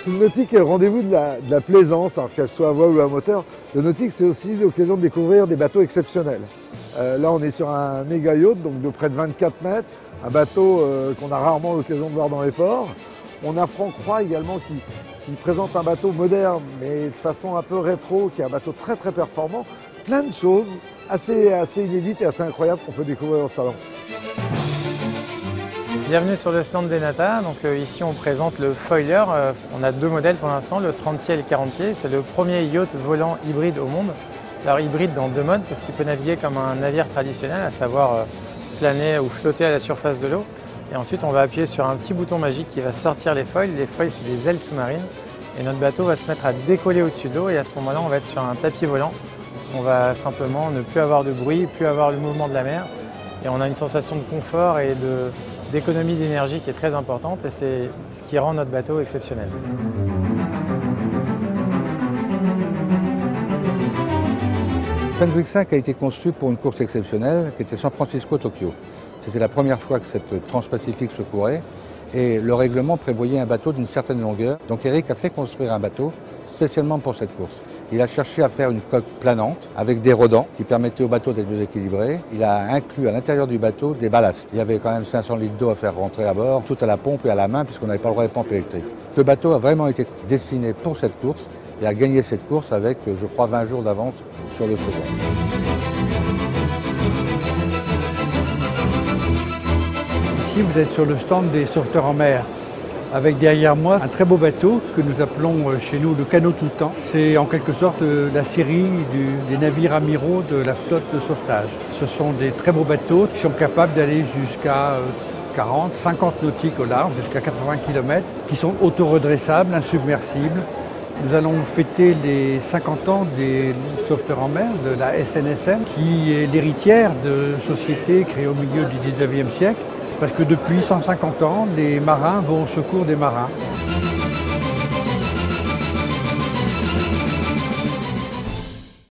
Si le nautique est le rendez-vous de la plaisance, alors qu'elle soit à voile ou à moteur, le nautique c'est aussi l'occasion de découvrir des bateaux exceptionnels. Là on est sur un méga yacht, donc de près de 24 mètres, un bateau qu'on a rarement l'occasion de voir dans les ports. On a Franck Roy également qui présente un bateau moderne, mais de façon un peu rétro, qui est un bateau très très performant. Plein de choses assez inédites et assez incroyables qu'on peut découvrir au salon. Bienvenue sur le stand d'Enata. Donc ici on présente le Foiler. On a deux modèles pour l'instant, le 30 pieds et le 40 pieds. C'est le premier yacht volant hybride au monde. Alors hybride dans deux modes parce qu'il peut naviguer comme un navire traditionnel, à savoir planer ou flotter à la surface de l'eau. Et ensuite on va appuyer sur un petit bouton magique qui va sortir les foils. Les foils c'est des ailes sous-marines. Et notre bateau va se mettre à décoller au-dessus de l'eau et à ce moment-là on va être sur un tapis volant. On va simplement ne plus avoir de bruit, plus avoir le mouvement de la mer. Et on a une sensation de confort et d'économie d'énergie qui est très importante et c'est ce qui rend notre bateau exceptionnel. Fenwick 5 a été conçu pour une course exceptionnelle qui était San Francisco-Tokyo. C'était la première fois que cette transpacifique se courait et le règlement prévoyait un bateau d'une certaine longueur. Donc Eric a fait construire un bateau spécialement pour cette course. Il a cherché à faire une coque planante avec des rodants qui permettaient au bateau d'être plus équilibré. Il a inclus à l'intérieur du bateau des ballasts. Il y avait quand même 500 litres d'eau à faire rentrer à bord, tout à la pompe et à la main puisqu'on n'avait pas le droit de pompe électrique. Le bateau a vraiment été destiné pour cette course et a gagné cette course avec, je crois, 20 jours d'avance sur le second. Ici, vous êtes sur le stand des sauveteurs en mer, avec derrière moi un très beau bateau que nous appelons chez nous le canot tout le temps. C'est en quelque sorte la série des navires amiraux de la flotte de sauvetage. Ce sont des très beaux bateaux qui sont capables d'aller jusqu'à 40, 50 nautiques au large, jusqu'à 80 km, qui sont autoredressables, insubmersibles. Nous allons fêter les 50 ans des sauveteurs en mer, de la SNSM, qui est l'héritière de sociétés créées au milieu du 19e siècle. Parce que depuis 150 ans, les marins vont au secours des marins.